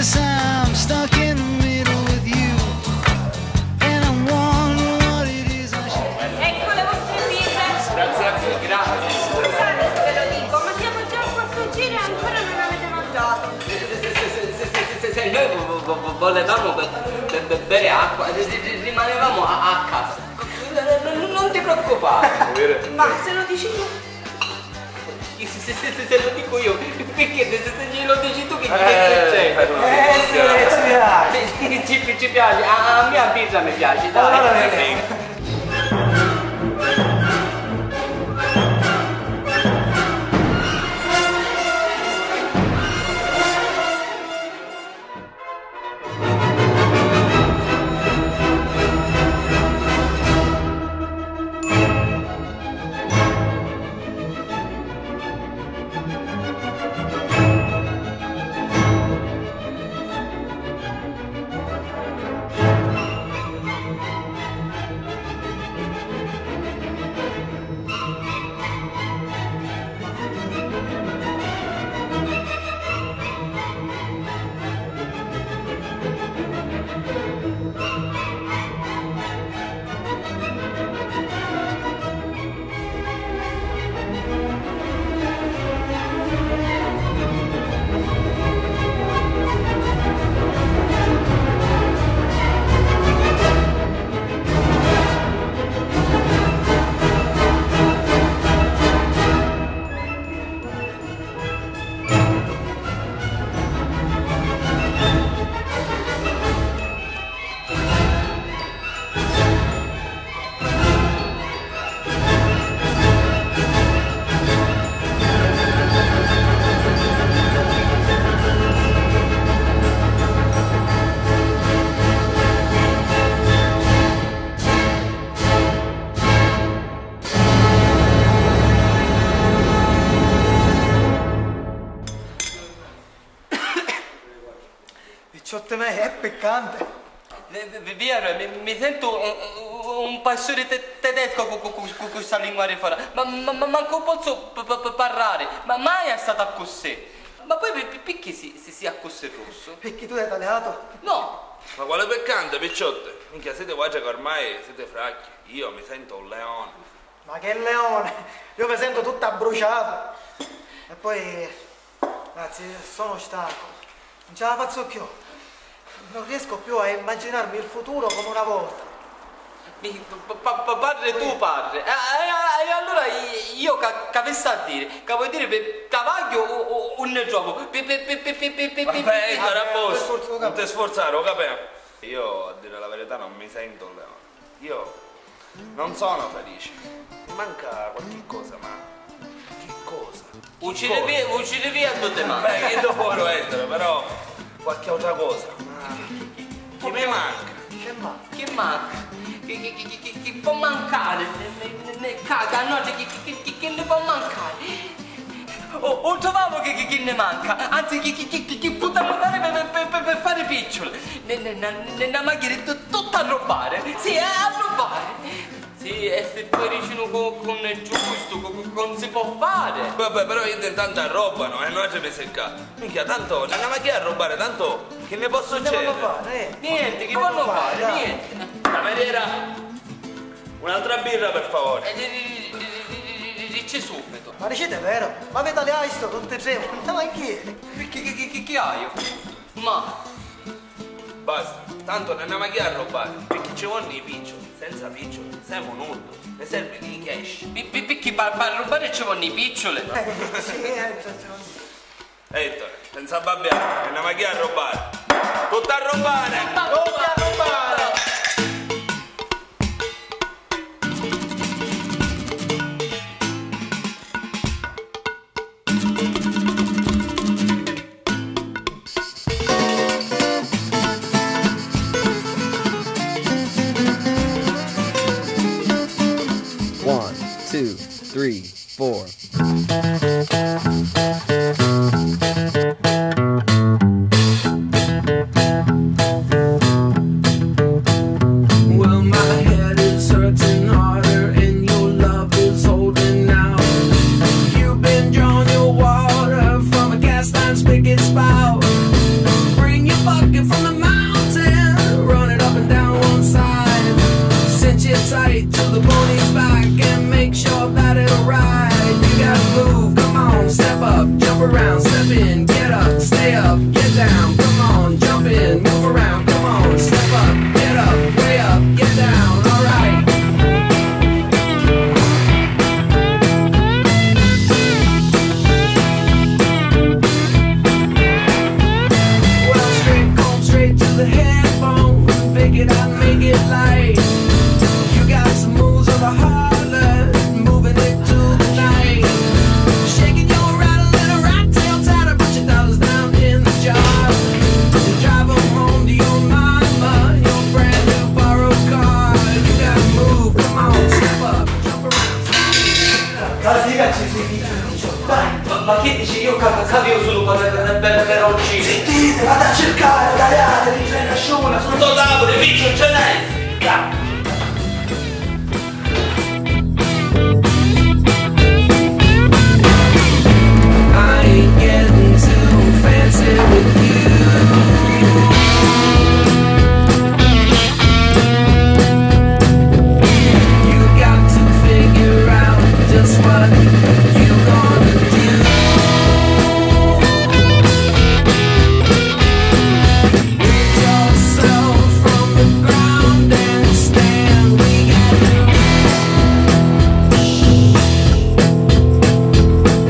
guess I'm stuck in the middle with you, and I'm wondering what it is I should. Ecco le vostre pizze. Grazie a voi, grazie. Scusate se ve lo dico, ma siamo già a 4 giri e ancora non avete mangiato. Se noi volevamo bere acqua, rimanevamo a casa. Non ti preoccupare. Ma se lo dici tu? Se lo dico io, perché se glielo dici tu che c'è? Ci piace, a me a birra mi piace, dai. Picciotte me è peccante. Piero, mi sento un pastore tedesco con questa lingua rifora, ma manco posso parlare, ma mai è stata così. Ma poi perché si è così rosso? Perché tu hai tagliato? No! Ma quale peccante, picciotte? Minchia, siete guaci che ormai siete fracchi. Io mi sento un leone. Ma che leone! Io mi sento tutta bruciata. E poi, ragazzi, sono stanco. Non ce la faccio più. Non riesco più a immaginarmi il futuro come una volta. Padre tu padre. E allora io capisco a dire, che vuoi dire per cavaglio o nel gioco? Vabbè, Ettore, a posto. Non ti sforzare, ho capito? Io, a dire la verità, non mi sento un leone. Io non sono felice. Mi manca qualche cosa, ma che cosa? Uccidi via tutte mani. Beh, che dopo lo Ettore, però qualche altra cosa. Ma che mi manca? Che manca? Che manca? Che può mancare? Caga, no, che ne può mancare? O trovavo che ne manca, anzi che potremmo fare per fare picciole. Nella macchina tutto a rubare, sì, a rubare. Sì, e se poi vicino con il giusto, non si può fare. Vabbè, però io intanto arrobano, noi ci mi secca. Minchia, tanto, nella macchina a rubare, tanto che ne posso succedere? Che devono fare? Niente, che vanno fare? Niente. Cameriera, un'altra birra per favore. Dice subito. Ma dicete vero? Ma avete le visto tutte e tre? Ma anche Che hai io? Ma Basta, tanto non andiamo a rubare, perché ci vogliono i piccioli. Senza piccioli siamo nudo, mi serve di cash. perché per rubare ci vogliono i piccioli? sì, Ettore, senza babbiare, andiamo a rubare. Tutto a rubare! Tutti a rubare! One, two, three, four. Well, my head is hurting harder and your love is holding out. You've been drawing your water from a cast iron spigot spout. Bring your around, step in, get up, stay up, get down, come on, jump in, move around, come on, step up, get up, way up, get down, alright. Well, straight comb straight to the headphone, figured I'd make it light. You got some moves of a harlot, moving it to the night. Shaking your rattle and a rat tail tatter, put your dollars down in the jar. And drive them home to your mama, your brand new borrowed car. You gotta move, come on, step up, jump around. Caricaci sui video, dai. Ma che dici? Io capito solo per oggi. Sentite, vado a cercare, tagliate, ricena sciuna, Sto tavolo, piccio, ce n'è. I ain't getting too fancy with you. You got to figure out just what you gonna do. Lift yourself from the ground and stand. We got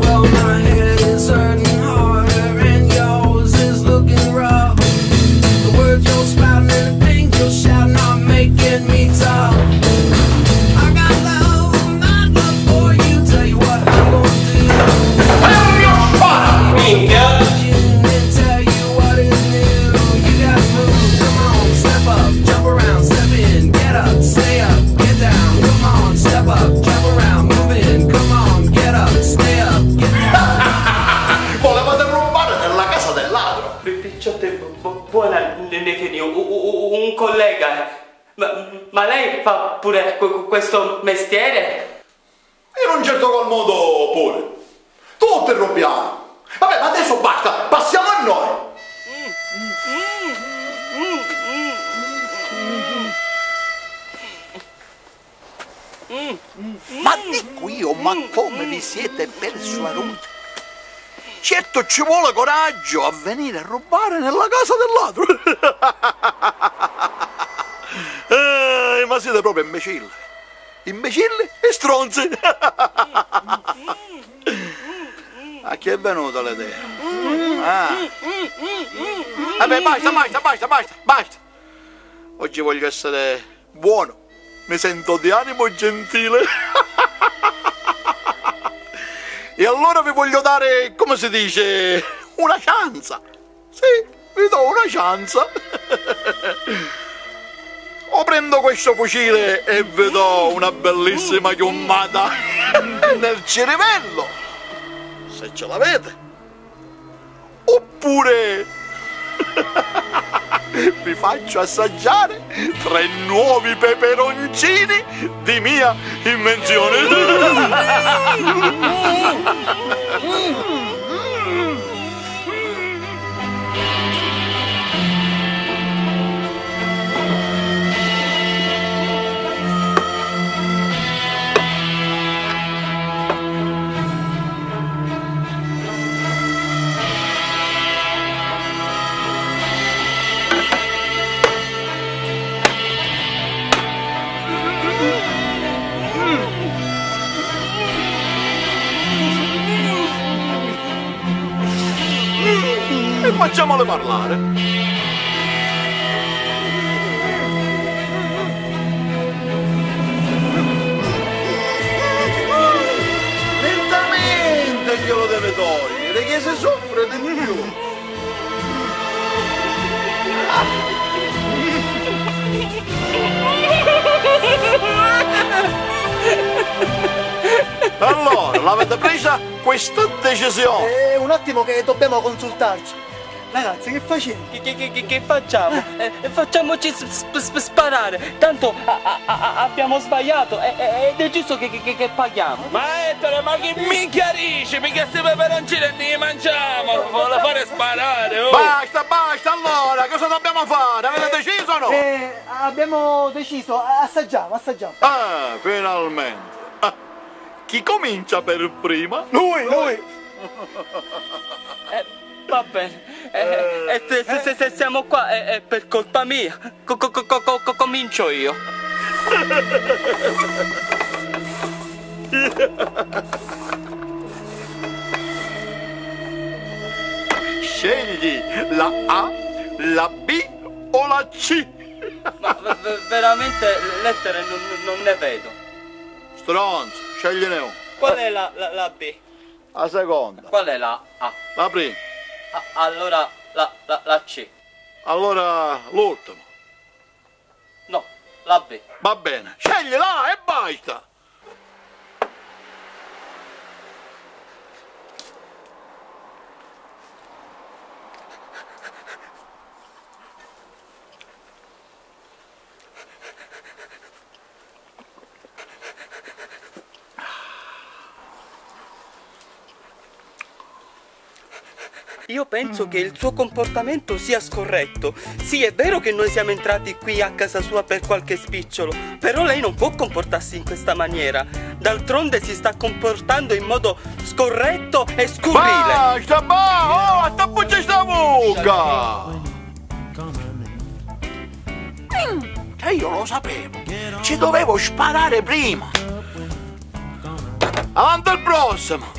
well, my head is hurting harder and yours is looking rough. The words you're spouting and the things you're shouting are making me tough. I got love, my love for you. Tell you what I'm gonna do. And tell you what is new. You gotta move, come on, step up, jump around, step in, get up, stay up, get down. Come on, step up, jump around, move in, come on, get up, stay up, get down. Volevate rubare nella casa del ladro. Picciotte, buona Nefini, un collega. Ma lei fa pure questo mestiere? In un certo qual modo pure. Tutti rubiamo. Vabbè, ma adesso basta, passiamo a noi. Ma dico io, ma come vi siete persuaduti? Certo ci vuole coraggio a venire a rubare nella casa del ladro. Ma siete proprio imbecilli. Imbecilli e stronzi. A chi è venuta l'idea? Vabbè, basta. Oggi voglio essere buono. Mi sento di animo gentile. E allora vi voglio dare, come si dice, una chance. Sì, vi do una chance. O prendo questo fucile e vi do una bellissima chiummata nel cervello, se ce l'avete. Oppure vi faccio assaggiare 3 nuovi peperoncini di mia invenzione. E facciamole parlare. Lentamente glielo deve togliere, che si soffre di più. Allora, l'avete presa questa decisione? Un attimo che dobbiamo consultarci. Ragazzi, che facciamo? Che facciamo? Facciamoci sparare, tanto abbiamo sbagliato ed è giusto che paghiamo. Maestro, ma che mi chiarisce? Mica questi peperoncini ne mangiamo, vuole fare sparare, oh! Basta, allora, cosa dobbiamo fare? Avete deciso o no? Abbiamo deciso, assaggiamo. Ah, finalmente. Chi comincia per prima? Lui! Va bene. Se siamo qua è per colpa mia. Comincio io. Scegli la A, la B o la C? Ma veramente lettere non ne vedo. Stronzo, scegliene uno. Qual è la B? La seconda. Qual è la A? La prima. Allora la C. Allora l'ultimo. No, la B. Va bene, scegli la A e basta. Io penso che il suo comportamento sia scorretto. Sì, è vero che noi siamo entrati qui a casa sua per qualche spicciolo, però lei non può comportarsi in questa maniera. D'altronde si sta comportando in modo scorretto e scurrile. Basta, oh, attappucci sta buca! E io lo sapevo, ci dovevo sparare prima. Avanti al prossimo!